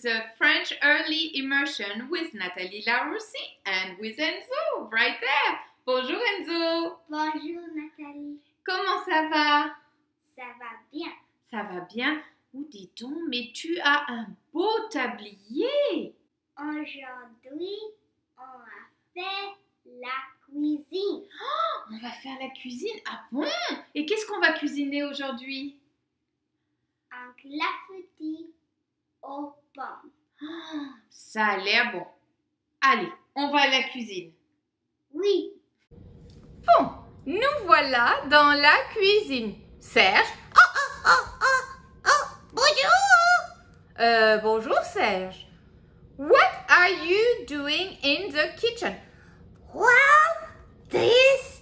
the French Early Immersion with Nathalie Laroussi and with Enzo, right there. Bonjour Enzo. Bonjour Nathalie. Comment ça va? Ça va bien. Ça va bien? Oh, dis donc, mais tu as un beau tablier. Aujourd'hui, on va faire la cuisine. Oh, on va faire la cuisine? Ah bon? Et qu'est-ce qu'on va cuisiner aujourd'hui? Un clafoutis aux pommes. Oh, ça a l'air bon. Allez, on va à la cuisine. Oui. Bon, nous voilà dans la cuisine. Serge? Bonjour. Bonjour Serge. What are you doing in the kitchen? Wow, this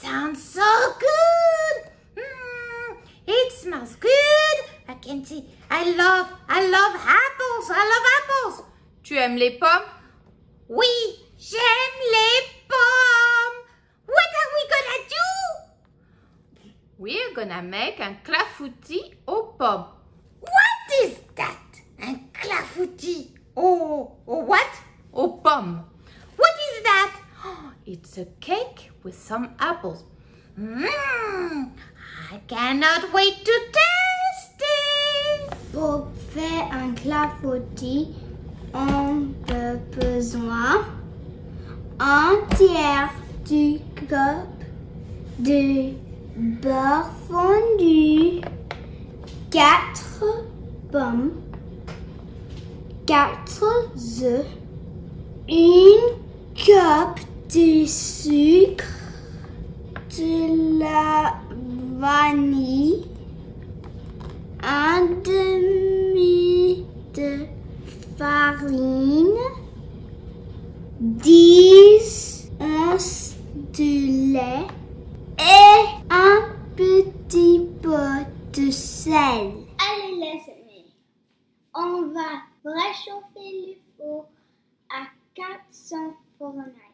sounds so good. It smells good. I can see. I love apples. I love apples. Tu aimes les pommes? Oui, j'aime les pommes. What are we gonna do? We're gonna make un clafoutis aux pommes. What is that? Un clafoutis au what? Aux pommes. What is that? It's a cake with some apples. I cannot wait to taste it. Pour faire un clafoutis, on a besoin un tiers du cup de beurre fondu, 4 pommes, 4 œufs, une cup de sucre, de la vanille, un demi de farine, 10 onces de lait et un petit peu de sel. Allez les amis, on va réchauffer le four à 400 Fahrenheit.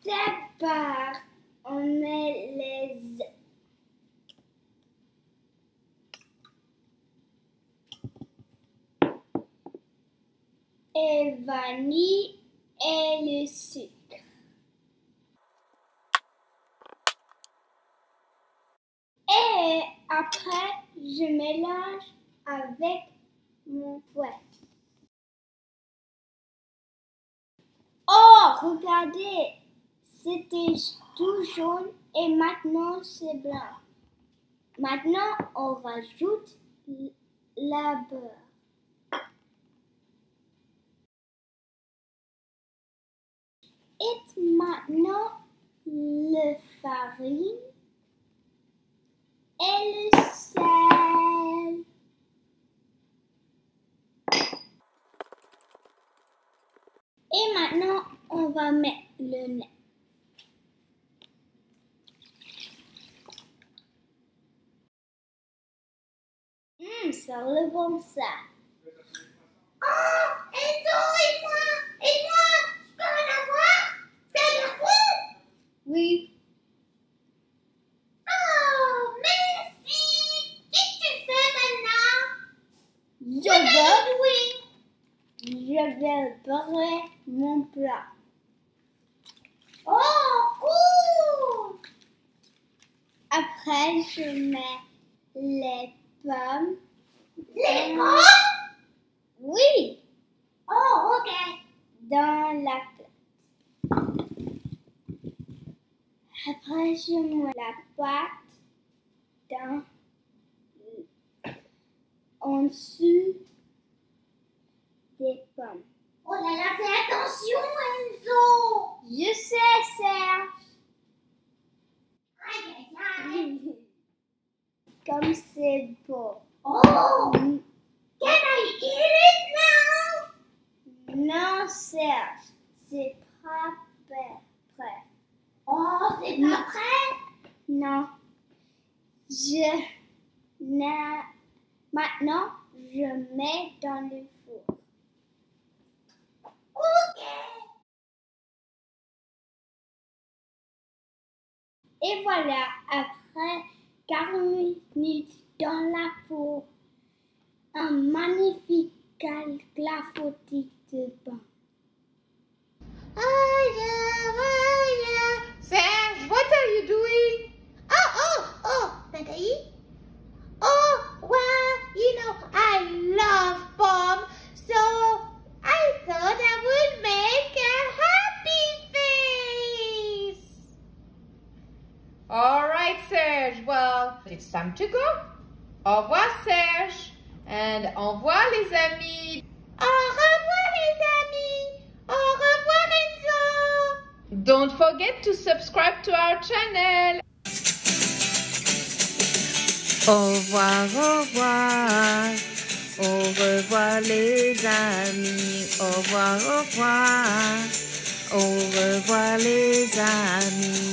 D'abord, on met les œufs. Et vanille et le sucre. Et après, je mélange avec mon fouet. Oh, regardez! C'était tout jaune et maintenant c'est blanc. Maintenant, on rajoute la beurre. Et maintenant, la farine et le sel. Et maintenant, on va mettre le lait. Ça le bon ça. Oh, Enzo, et moi, je peux en avoir? C'est la cool? Oui. Oh, merci. Qu'est-ce que tu fais maintenant? Je vais préparer mon plat. Oh, cool! Après, je mets les pommes. Les pommes? Oui. Oh, ok. Dans la plate. Après, je mets la pâte en dessous des pommes. Oh là là, fais attention, Enzo! Je sais, Serge. Aïe, aïe, aïe. Comme c'est beau. Oh! Can I eat it now? Non, Serge, c'est pas prêt. Oh, c'est pas prêt? Non. Maintenant, je mets dans le four. Ok. Et voilà, après 40 minutes dans la peau, un magnifique clafoutis de pain. Serge, what are you doing? Oh, Nathalie? Oh, well, you know, I love pommes, so I thought I would make a happy face. All right, Serge. Well, it's time to go. Au revoir, Serge. And au revoir, les amis. Au revoir, les amis. Au revoir, Enzo. Don't forget to subscribe to our channel. Au revoir, au revoir. Au revoir, les amis. Au revoir, au revoir. Au revoir, les amis.